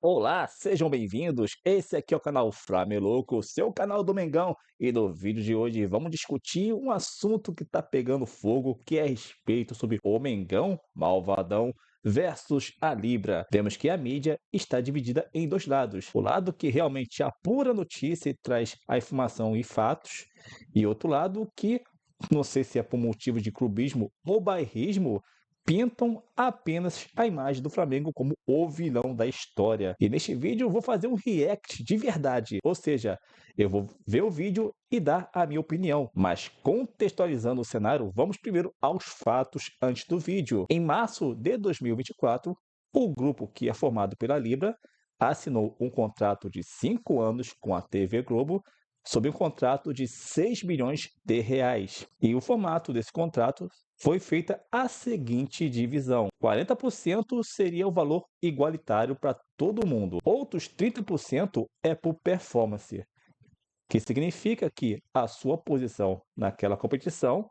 Olá, sejam bem-vindos. Esse aqui é o canal Framelouco, seu canal do Mengão. E no vídeo de hoje vamos discutir um assunto que está pegando fogo, que é a respeito sobre o Mengão malvadão versus a Libra. Vemos que a mídia está dividida em dois lados. O lado que realmente apura a notícia e traz a informação e fatos, e outro lado que, não sei se é por motivo de clubismo ou bairrismo, pintam apenas a imagem do Flamengo como o vilão da história. E neste vídeo eu vou fazer um react de verdade, ou seja, eu vou ver o vídeo e dar a minha opinião. Mas contextualizando o cenário, vamos primeiro aos fatos antes do vídeo. Em março de 2024, o grupo que é formado pela Libra assinou um contrato de 5 anos com a TV Globo sob um contrato de 6 milhões de reais. E o formato desse contrato foi feita a seguinte divisão: 40% seria o valor igualitário para todo mundo, outros 30% é por performance, que significa que a sua posição naquela competição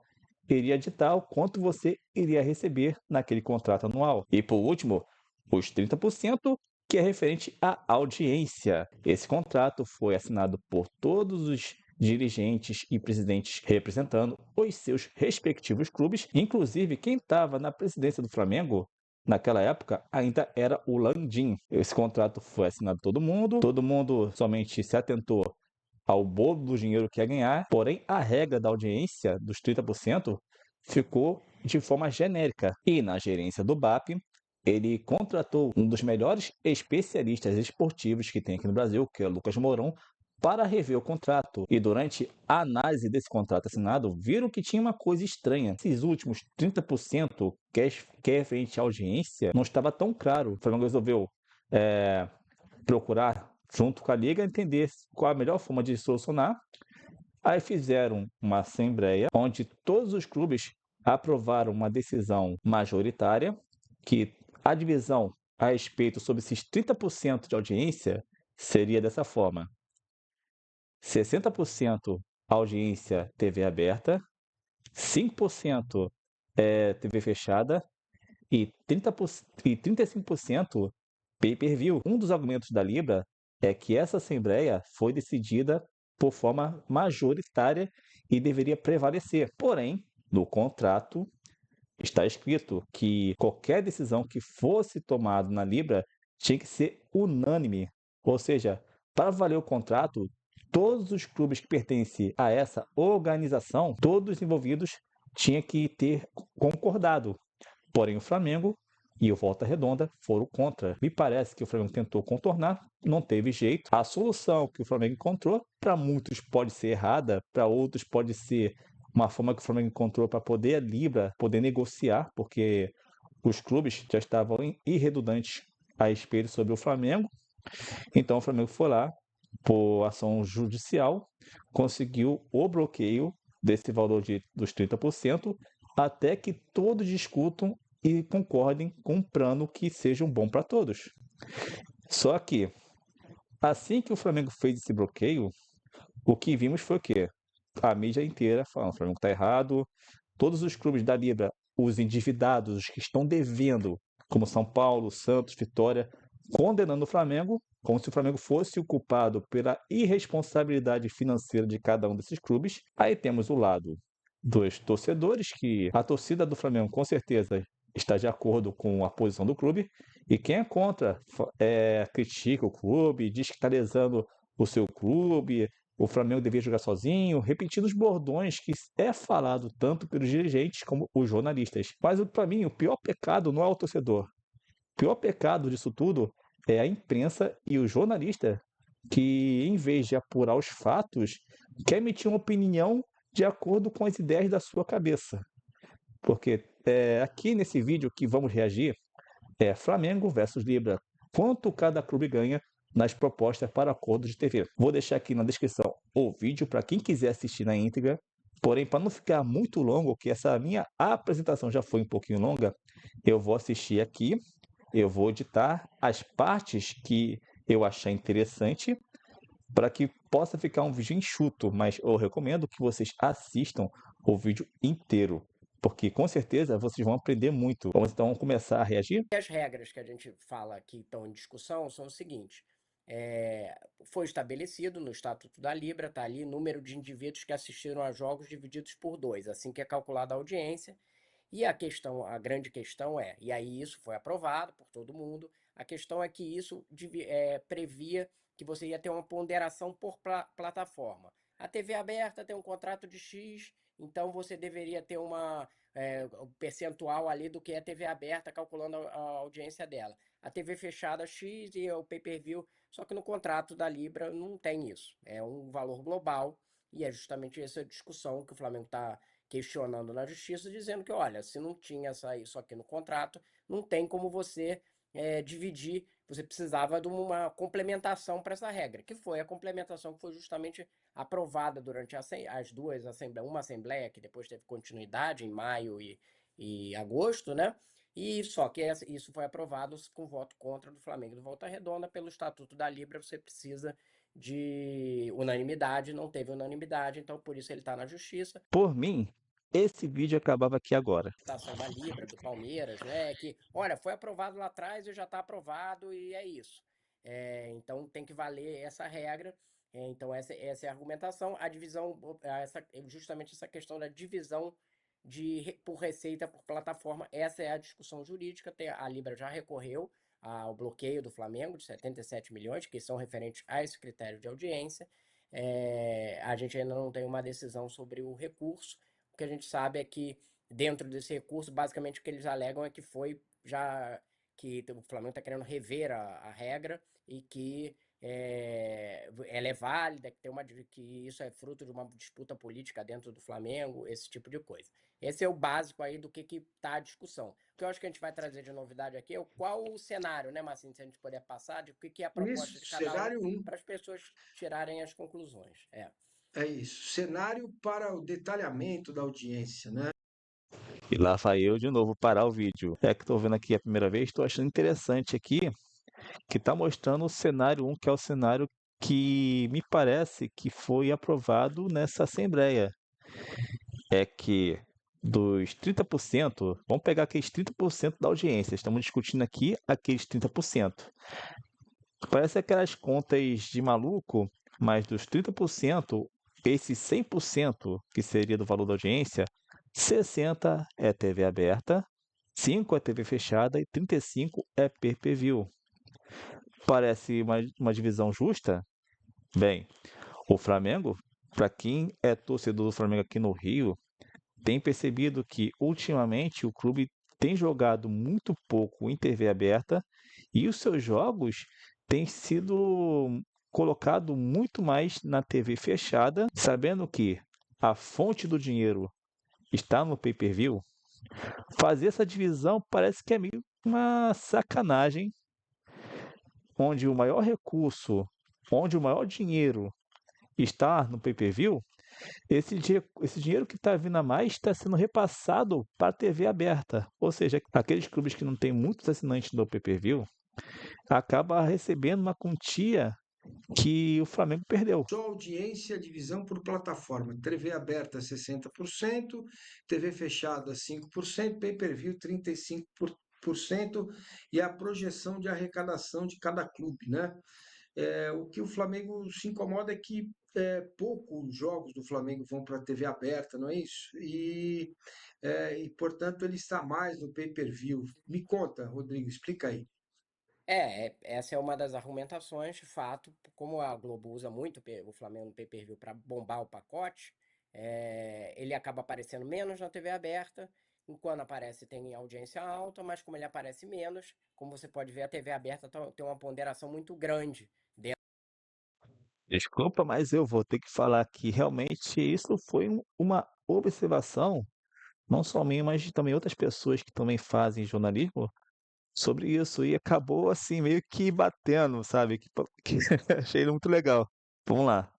iria ditar o quanto você iria receber naquele contrato anual. E por último, os 30%, que é referente à audiência. Esse contrato foi assinado por todos os dirigentes e presidentes representando os seus respectivos clubes, inclusive quem estava na presidência do Flamengo naquela época ainda era o Landim. Esse contrato foi assinado por todo mundo somente se atentou ao bolo do dinheiro que ia ganhar, porém a regra da audiência dos 30% ficou de forma genérica. E na gerência do BAP, ele contratou um dos melhores especialistas esportivos que tem aqui no Brasil, que é o Lucas Mourão, para rever o contrato. E durante a análise desse contrato assinado, viram que tinha uma coisa estranha. Esses últimos 30% que é referente à audiência não estava tão claro. O Flamengo resolveu procurar, junto com a Liga, entender qual a melhor forma de solucionar. Aí fizeram uma assembleia onde todos os clubes aprovaram uma decisão majoritária que a divisão a respeito sobre esses 30% de audiência seria dessa forma: 60% audiência TV aberta, 5% TV fechada e 35% pay-per-view. Um dos argumentos da Libra é que essa assembleia foi decidida por forma majoritária e deveria prevalecer. Porém, no contrato está escrito que qualquer decisão que fosse tomada na Libra tinha que ser unânime. Ou seja, para valer o contrato, todos os clubes que pertencem a essa organização, todos os envolvidos, tinham que ter concordado. Porém, o Flamengo e o Volta Redonda foram contra. Me parece que o Flamengo tentou contornar, não teve jeito. A solução que o Flamengo encontrou, para muitos pode ser errada, para outros pode ser uma forma que o Flamengo encontrou para poder a Libra poder negociar, porque os clubes já estavam irredundantes a respeito sobre o Flamengo. Então o Flamengo foi lá, por ação judicial, conseguiu o bloqueio desse valor dos 30%, até que todos discutam e concordem com um plano que seja bom para todos. Só que, assim que o Flamengo fez esse bloqueio, o que vimos foi o quê? A mídia inteira falando: o Flamengo está errado, todos os clubes da Libra, os endividados, os que estão devendo, como São Paulo, Santos, Vitória, condenando o Flamengo, como se o Flamengo fosse o culpado pela irresponsabilidade financeira de cada um desses clubes. Aí temos o lado dos torcedores, que a torcida do Flamengo com certeza está de acordo com a posição do clube, e quem é contra critica o clube, diz que está lesando o seu clube, o Flamengo devia jogar sozinho, repetindo os bordões que é falado tanto pelos dirigentes como os jornalistas. Mas para mim, o pior pecado não é o torcedor. O pior pecado disso tudo é a imprensa e o jornalista que, em vez de apurar os fatos, quer emitir uma opinião de acordo com as ideias da sua cabeça. Porque aqui nesse vídeo que vamos reagir é Flamengo versus Libra. Quanto cada clube ganha nas propostas para acordos de TV. Vou deixar aqui na descrição o vídeo para quem quiser assistir na íntegra. Porém, para não ficar muito longo, que essa minha apresentação já foi um pouquinho longa, eu vou assistir aqui, eu vou editar as partes que eu achar interessante para que possa ficar um vídeo enxuto, mas eu recomendo que vocês assistam o vídeo inteiro. porque com certeza vocês vão aprender muito. Vamos então começar a reagir? As regras que a gente fala que estão em discussão são o seguinte: foi estabelecido no Estatuto da Libra, está ali, número de indivíduos que assistiram a jogos divididos por dois, assim que é calculada a audiência. E a grande questão é, e aí isso foi aprovado por todo mundo, a questão é que isso previa que você ia ter uma ponderação por plataforma. A TV aberta tem um contrato de X, então você deveria ter um percentual ali do que é TV aberta, calculando a audiência dela. A TV fechada X e o pay-per-view, só que no contrato da Libra não tem isso. É um valor global e é justamente essa discussão que o Flamengo está questionando na justiça, dizendo que, olha, se não tinha isso aqui no contrato, não tem como você dividir, você precisava de uma complementação para essa regra, que foi a complementação que foi justamente aprovada durante as duas assembleias, uma assembleia que depois teve continuidade em maio e agosto, né? E só que isso foi aprovado com voto contra do Flamengo e do Volta Redonda pelo Estatuto da Libra, você precisa de unanimidade, não teve unanimidade, então por isso ele está na justiça. Por mim, esse vídeo acabava aqui agora. Votação da Libra, do Palmeiras, né? Que, olha, foi aprovado lá atrás e já está aprovado e é isso. Então tem que valer essa regra. Então essa é a argumentação. A divisão, justamente essa questão da divisão por receita por plataforma, essa é a discussão jurídica. A Libra já recorreu ao bloqueio do Flamengo de 77 milhões, que são referentes a esse critério de audiência. A gente ainda não tem uma decisão sobre o recurso. O que a gente sabe é que dentro desse recurso, basicamente o que eles alegam é que foi já que o Flamengo está querendo rever a regra e que ela é válida, que isso é fruto de uma disputa política dentro do Flamengo, esse tipo de coisa. Esse é o básico aí do que está a discussão. O que eu acho que a gente vai trazer de novidade aqui é qual o cenário, né, Marcinho, se a gente puder passar, de o que é a proposta de Isso, cada um, cenário um para as pessoas tirarem as conclusões. é isso. Cenário para o detalhamento da audiência, né? E lá vai eu de novo parar o vídeo. É que estou vendo aqui a primeira vez, estou achando interessante aqui que está mostrando o cenário 1, que é o cenário que me parece que foi aprovado nessa Assembleia. É que dos 30%, vamos pegar aqueles 30% da audiência, estamos discutindo aqui aqueles 30%. Parece aquelas contas de maluco, mas dos 30%, esse 100% que seria do valor da audiência, 60 é TV aberta, 5 é TV fechada e 35 é pay-per-view. Parece uma divisão justa? Bem, o Flamengo, para quem é torcedor do Flamengo aqui no Rio, tem percebido que ultimamente o clube tem jogado muito pouco em TV aberta e os seus jogos têm sido colocado muito mais na TV fechada, sabendo que a fonte do dinheiro está no pay-per-view. Fazer essa divisão parece que é meio uma sacanagem, onde o maior recurso, onde o maior dinheiro está no pay-per-view. Esse dinheiro que está vindo a mais está sendo repassado para a TV aberta. Ou seja, aqueles clubes que não têm muitos assinantes do pay-per-view acaba recebendo uma quantia que o Flamengo perdeu. Só audiência, divisão por plataforma. TV aberta 60%, TV fechada 5%, pay-per-view 35% e a projeção de arrecadação de cada clube, né? O que o Flamengo se incomoda é que poucos jogos do Flamengo vão para a TV aberta, não é isso? Portanto, ele está mais no pay-per-view. Me conta, Rodrigo, explica aí. Essa é uma das argumentações, de fato, como a Globo usa muito o Flamengo no pay-per-view para bombar o pacote, ele acaba aparecendo menos na TV aberta, e quando aparece tem audiência alta, mas como ele aparece menos, como você pode ver, a TV aberta tem uma ponderação muito grande dentro. Desculpa, mas eu vou ter que falar que realmente isso foi uma observação, não só minha, mas de também outras pessoas que também fazem jornalismo sobre isso. E acabou assim, meio que batendo, sabe? Que achei muito legal. Vamos lá.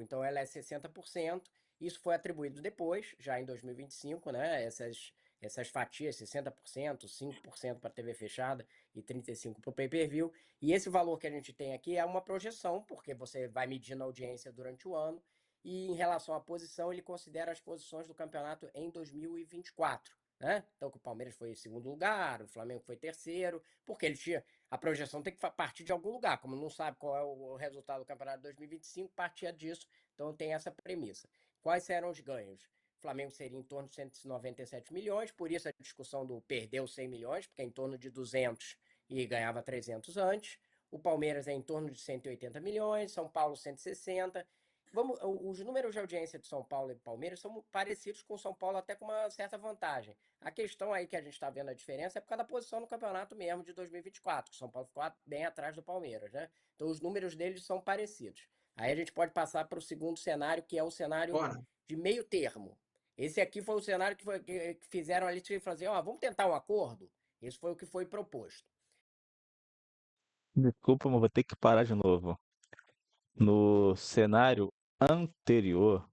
Então ela é 60%. Isso foi atribuído depois, já em 2025, né? Essas fatias, 60%, 5% para TV fechada e 35% para o pay-per-view. E esse valor que a gente tem aqui é uma projeção, porque você vai medindo a audiência durante o ano. e em relação à posição, ele considera as posições do campeonato em 2024. Né? Então, que o Palmeiras foi em segundo lugar, o Flamengo foi terceiro, porque ele tinha. A projeção tem que partir de algum lugar, como não sabe qual é o resultado do campeonato de 2025, partia disso, então tem essa premissa. Quais serão os ganhos? O Flamengo seria em torno de 197 milhões, por isso a discussão do perdeu 100 milhões, porque é em torno de 200 e ganhava 300 antes. O Palmeiras é em torno de 180 milhões, São Paulo 160. Os números de audiência de São Paulo e Palmeiras são parecidos com São Paulo, até com uma certa vantagem. A questão aí que a gente está vendo a diferença é por causa da posição no campeonato mesmo de 2024, que o São Paulo ficou bem atrás do Palmeiras, né? Então os números deles são parecidos. Aí a gente pode passar para o segundo cenário, que é o cenário Bora. de meio termo. Esse aqui foi o cenário que fizeram ali, que fazer, ó, vamos tentar um acordo? Esse foi o que foi proposto. Desculpa, mas vou ter que parar de novo. No cenário anterior,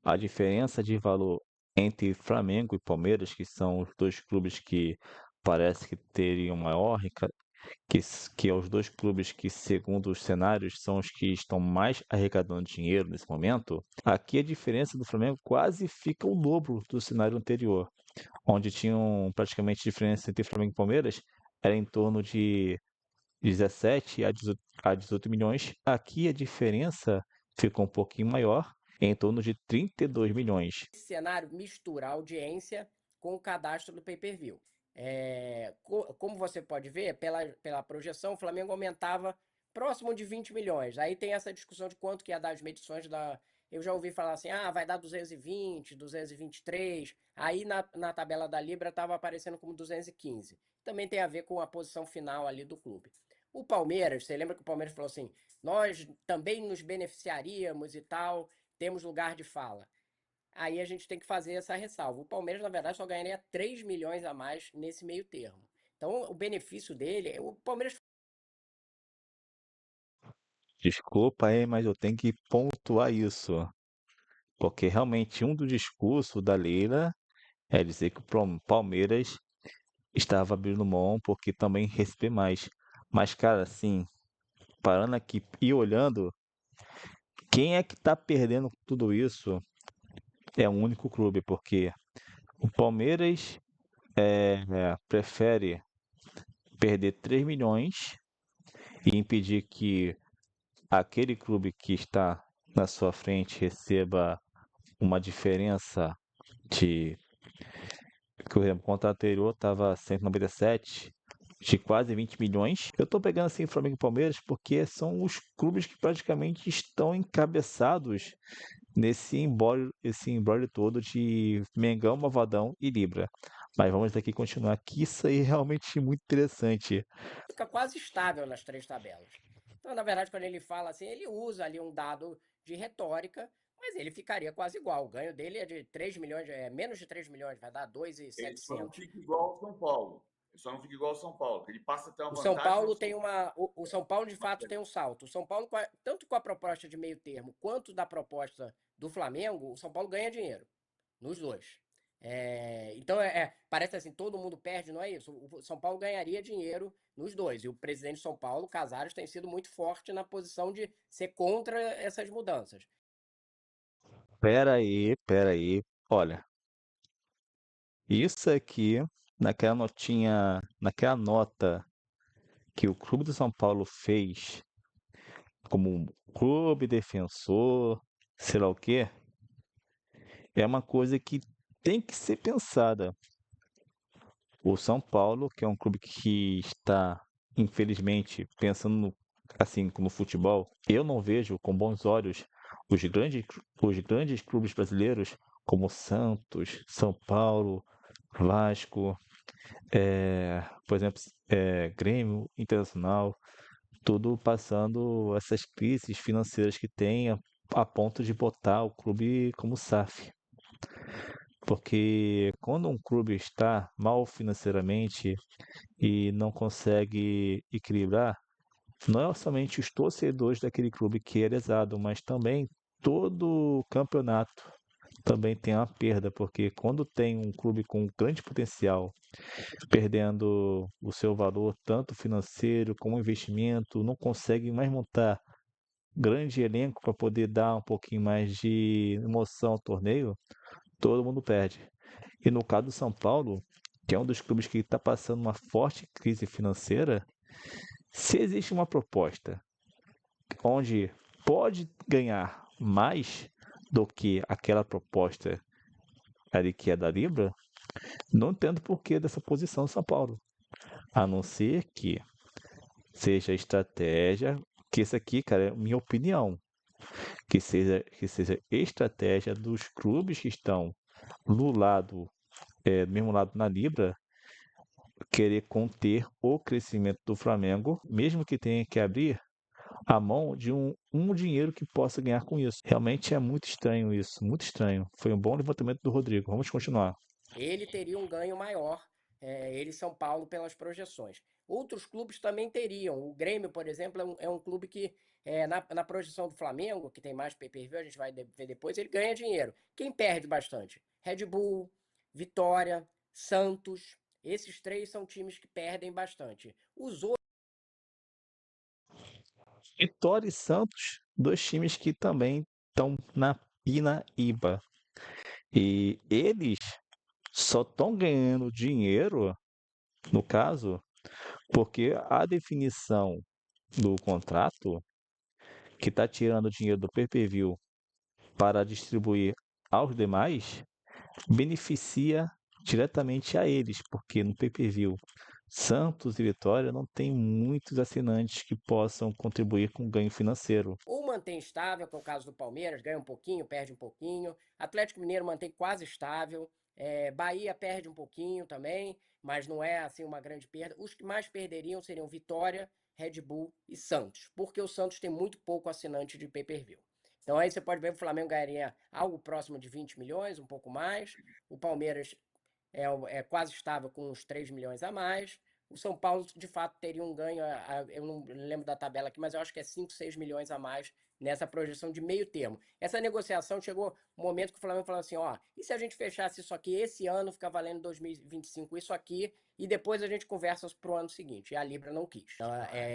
a diferença de valor entre Flamengo e Palmeiras, que são os dois clubes que parece que teriam maior, que é os dois clubes que, segundo os cenários, são os que estão mais arrecadando dinheiro nesse momento, aqui a diferença do Flamengo quase fica o dobro do cenário anterior, onde tinham praticamente diferença entre Flamengo e Palmeiras, era em torno de 17 a 18 milhões. Aqui a diferença ficou um pouquinho maior, em torno de 32 milhões. Esse cenário mistura a audiência com o cadastro do pay-per-view. Como você pode ver, pela projeção, o Flamengo aumentava próximo de 20 milhões. Aí tem essa discussão de quanto que ia dar as medições da. Eu já ouvi falar assim, vai dar 220, 223. Aí na tabela da Libra estava aparecendo como 215. Também tem a ver com a posição final ali do clube. O Palmeiras, você lembra que o Palmeiras falou assim, nós também nos beneficiaríamos e tal, temos lugar de fala. Aí a gente tem que fazer essa ressalva. O Palmeiras, na verdade, só ganharia 3 milhões a mais nesse meio termo. Então, o benefício dele, o Palmeiras. Desculpa aí, mas eu tenho que pontuar isso, porque realmente um dos discursos da Leila é dizer que o Palmeiras estava abrindo mão porque também receber mais. Mas, cara, assim, parando aqui e olhando, quem é que tá perdendo tudo isso é um único clube, porque o Palmeiras prefere perder 3 milhões e impedir que aquele clube que está na sua frente receba uma diferença de, por exemplo, o contrato anterior estava 197, de quase 20 milhões. Eu estou pegando assim Flamengo e Palmeiras porque são os clubes que praticamente estão encabeçados esse imbróglio todo de Mengão, Malvadão e Libra. Mas vamos aqui continuar, que isso aí é realmente muito interessante. Fica quase estável nas três tabelas. Então, na verdade, quando ele fala assim, ele usa ali um dado de retórica, mas ele ficaria quase igual. O ganho dele é de 3 milhões, menos de 3 milhões, vai dar Ele só não 2.700. fica igual ao São Paulo. Ele só não fica igual ao São Paulo. Ele passa a ter uma O São vantagem Paulo no tem uma. O São Paulo, de fato, tem um salto. O São Paulo, tanto com a proposta de meio termo quanto da proposta do Flamengo, o São Paulo ganha dinheiro. Nos dois. Então, parece assim, todo mundo perde, não é isso? O São Paulo ganharia dinheiro nos dois. E o presidente de São Paulo, Casares, tem sido muito forte na posição de ser contra essas mudanças. Pera aí. Olha, isso aqui, naquela nota que o Clube do São Paulo fez como um clube defensor, sei lá o quê, é uma coisa que tem que ser pensada. O São Paulo, que é um clube que está, infelizmente, pensando assim como futebol, eu não vejo com bons olhos os grandes clubes brasileiros como Santos, São Paulo, Vasco, por exemplo, Grêmio Internacional, tudo passando essas crises financeiras que tem a ponto de botar o clube como SAF. Porque quando um clube está mal financeiramente e não consegue equilibrar, não é somente os torcedores daquele clube que é lesado, mas também todo o campeonato também tem uma perda, porque quando tem um clube com grande potencial perdendo o seu valor, tanto financeiro como investimento, não consegue mais montar grande elenco para poder dar um pouquinho mais de emoção ao torneio, todo mundo perde. E no caso do São Paulo, que é um dos clubes que está passando uma forte crise financeira, se existe uma proposta onde pode ganhar mais do que aquela proposta ali que é da Libra, não entendo por que dessa posição do São Paulo. A não ser que seja estratégia, que isso aqui, cara, é minha opinião, que seja estratégia dos clubes que estão no lado, do mesmo lado na Libra, querer conter o crescimento do Flamengo, mesmo que tenha que abrir a mão de um dinheiro que possa ganhar com isso. Realmente é muito estranho isso, muito estranho. Foi um bom levantamento do Rodrigo. Vamos continuar. Ele teria um ganho maior, ele São Paulo, pelas projeções. Outros clubes também teriam. O Grêmio, por exemplo, é um clube que, na projeção do Flamengo, que tem mais pay-per-view, a gente vai ver depois, ele ganha dinheiro. Quem perde bastante? Red Bull, Vitória, Santos. Esses três são times que perdem bastante. Os outros. Vitória e Santos, dois times que também estão na Pinaíba. E eles só estão ganhando dinheiro, no caso, porque a definição do contrato, que está tirando dinheiro do pay-per-view para distribuir aos demais, beneficia diretamente a eles, porque no pay-per-view Santos e Vitória não tem muitos assinantes que possam contribuir com ganho financeiro. Ou mantém estável, que é o caso do Palmeiras, ganha um pouquinho, perde um pouquinho. Atlético Mineiro mantém quase estável. Bahia perde um pouquinho também, mas não é assim uma grande perda. Os que mais perderiam seriam Vitória, Red Bull e Santos, porque o Santos tem muito pouco assinante de pay-per-view. Então aí você pode ver que o Flamengo ganharia algo próximo de 20 milhões, um pouco mais. O Palmeiras é quase estável com uns 3 milhões a mais. O São Paulo, de fato, teria um ganho, eu não lembro da tabela aqui, mas eu acho que é 5, 6 milhões a mais nessa projeção de meio termo. Essa negociação chegou um momento que o Flamengo falou assim, ó, e se a gente fechasse isso aqui esse ano, fica valendo 2025 isso aqui, e depois a gente conversa para o ano seguinte. E a Libra não quis. Então,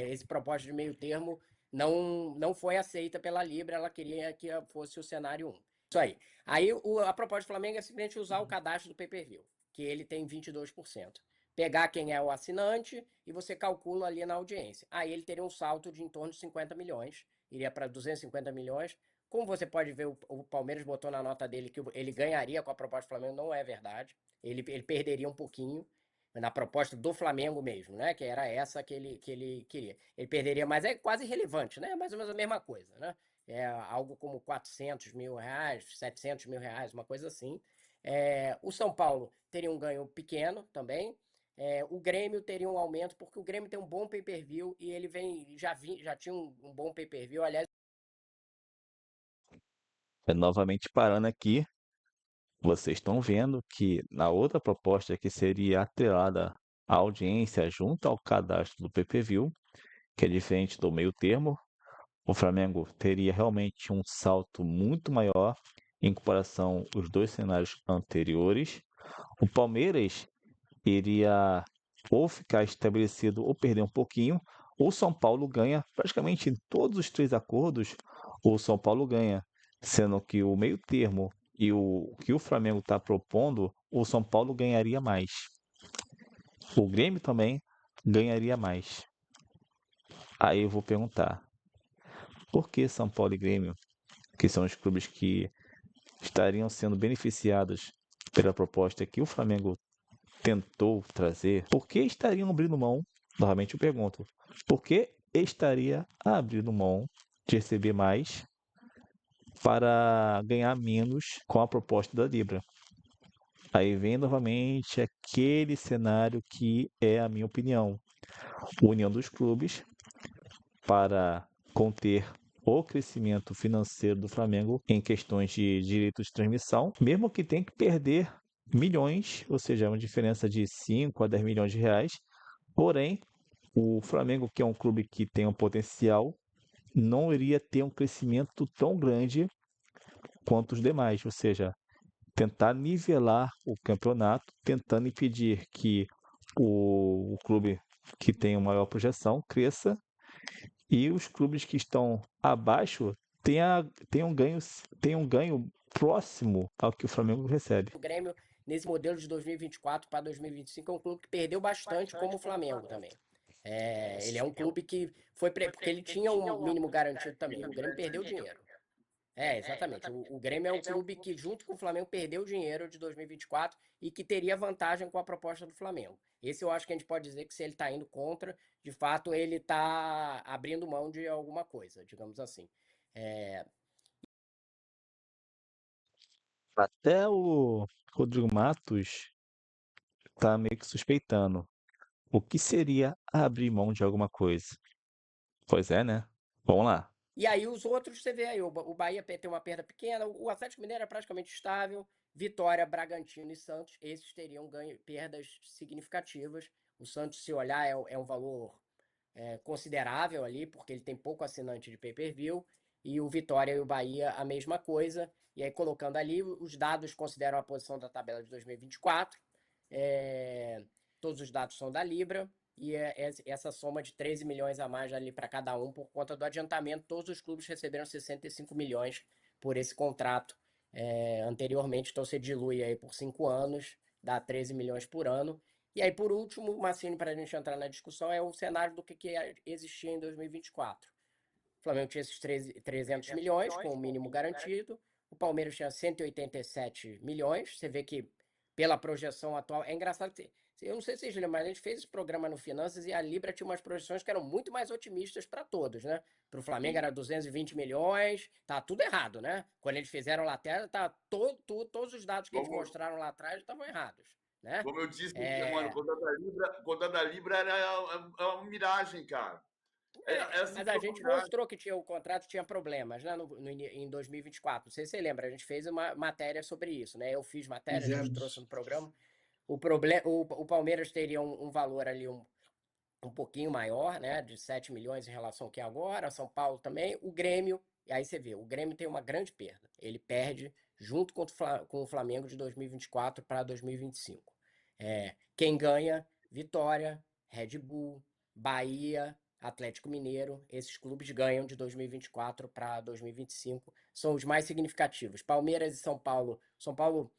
esse propósito de meio termo não foi aceita pela Libra, ela queria que fosse o cenário 1. Isso aí. Aí a proposta do Flamengo é simplesmente usar o cadastro do pay-per-view, que ele tem 22%. Pegar quem é o assinante e você calcula ali na audiência. Aí ele teria um salto de em torno de 50 milhões, iria para 250 milhões. Como você pode ver, o Palmeiras botou na nota dele que ele ganharia com a proposta do Flamengo, não é verdade. Ele perderia um pouquinho na proposta do Flamengo mesmo, né? Que era essa que ele queria. Ele perderia, mas é quase irrelevante, né? Mais ou menos a mesma coisa, né? É algo como 400 mil reais, 700 mil reais, uma coisa assim. O São Paulo teria um ganho pequeno também. O Grêmio teria um aumento, porque o Grêmio tem um bom pay-per-view e ele já tinha um bom pay-per-view. Aliás, Novamente parando aqui, vocês estão vendo que na outra proposta que seria atrelada à audiência junto ao cadastro do pay-per-view, que é diferente do meio termo, o Flamengo teria realmente um salto muito maior em comparação aos dois cenários anteriores. O Palmeiras iria ou ficar estabelecido ou perder um pouquinho. O São Paulo ganha praticamente em todos os três acordos. O São Paulo ganha, sendo que o meio termo e o que o Flamengo está propondo, o São Paulo ganharia mais. O Grêmio também ganharia mais. Aí eu vou perguntar, por que São Paulo e Grêmio, que são os clubes que estariam sendo beneficiados pela proposta que o Flamengo tentou trazer, por que estariam abrindo mão? Novamente eu pergunto, por que estaria abrindo mão de receber mais para ganhar menos com a proposta da Libra? Aí vem novamente aquele cenário que é a minha opinião. União dos clubes para conter o crescimento financeiro do Flamengo em questões de direitos de transmissão, mesmo que tenha que perder milhões, ou seja, uma diferença de 5 a 10 milhões de reais. Porém, o Flamengo, que é um clube que tem um potencial, não iria ter um crescimento tão grande quanto os demais, ou seja, tentar nivelar o campeonato, tentando impedir que o clube que tem uma maior projeção cresça E os clubes que estão abaixo têm um ganho próximo ao que o Flamengo recebe. O Grêmio, nesse modelo de 2024 para 2025, é um clube que perdeu bastante, como o Flamengo também. Ele é um clube que foi. Porque ele tinha um mínimo garantido também. O Grêmio perdeu dinheiro. Exatamente. O Grêmio é um clube que, junto com o Flamengo, perdeu dinheiro de 2024 e que teria vantagem com a proposta do Flamengo. Esse eu acho que a gente pode dizer que, se ele está indo contra, de fato, ele está abrindo mão de alguma coisa, digamos assim. Até o Rodrigo Matos tá meio que suspeitando. O que seria abrir mão de alguma coisa? Pois é, né? Vamos lá. E aí os outros, você vê aí, o Bahia tem uma perda pequena, o Atlético Mineiro é praticamente estável, Vitória, Bragantino e Santos, esses teriam perdas significativas. O Santos, se olhar, é um valor considerável ali, porque ele tem pouco assinante de pay-per-view, e o Vitória e o Bahia a mesma coisa. E aí, colocando ali, os dados consideram a posição da tabela de 2024, todos os dados são da Libra, e essa soma de 13 milhões a mais ali para cada um por conta do adiantamento. Todos os clubes receberam 65 milhões por esse contrato anteriormente, então você dilui aí por 5 anos, dá 13 milhões por ano. E aí, por último, Massini, para a gente entrar na discussão, é o cenário do que existia em 2024. O Flamengo tinha esses 300 milhões com o mínimo garantido, o Palmeiras tinha 187 milhões. Você vê que, pela projeção atual, é engraçado que, eu não sei se vocês lembram, mas a gente fez esse programa no Finanças e a Libra tinha umas projeções que eram muito mais otimistas para todos, né? Para o Flamengo era 220 milhões, tá tudo errado, né? Quando eles fizeram lá atrás, todos os dados que eles mostraram lá atrás estavam errados, né? Como eu disse, mano, o contrato da Libra era uma miragem, cara. Mas a gente mostrou que o contrato tinha problemas, né, em 2024. Não sei se você lembra, a gente fez uma matéria sobre isso, né? Eu fiz matéria, a gente trouxe no programa. O Palmeiras teria um valor ali um pouquinho maior, né? De 7 milhões em relação ao que é agora. São Paulo também. O Grêmio, e aí você vê, o Grêmio tem uma grande perda. Ele perde junto com o Flamengo de 2024 para 2025. Quem ganha? Vitória, Red Bull, Bahia, Atlético Mineiro. Esses clubes ganham de 2024 para 2025. São os mais significativos. Palmeiras e São Paulo. São Paulo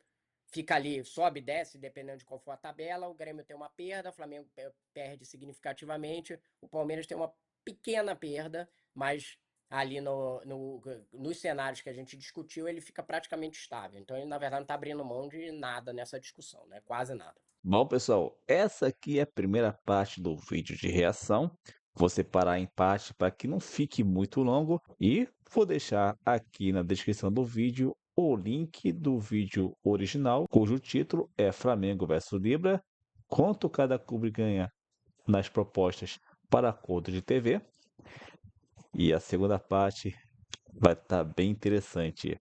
fica ali, sobe e desce, dependendo de qual for a tabela. O Grêmio tem uma perda, o Flamengo perde significativamente, o Palmeiras tem uma pequena perda, mas ali nos cenários que a gente discutiu, ele fica praticamente estável. Então, ele, na verdade, não está abrindo mão de nada nessa discussão, né? Quase nada. Bom, pessoal, essa aqui é a primeira parte do vídeo de reação. Vou separar em parte para que não fique muito longo e vou deixar aqui na descrição do vídeo o link do vídeo original, cujo título é Flamengo versus Libra, quanto cada clube ganha nas propostas para acordo de TV. E a segunda parte vai estar bem interessante.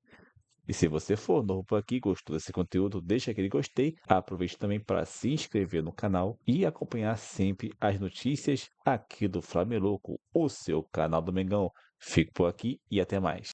E se você for novo por aqui, gostou desse conteúdo, deixa aquele gostei. Aproveite também para se inscrever no canal e acompanhar sempre as notícias aqui do Flameloco, o seu canal do Mengão. Fico por aqui e até mais.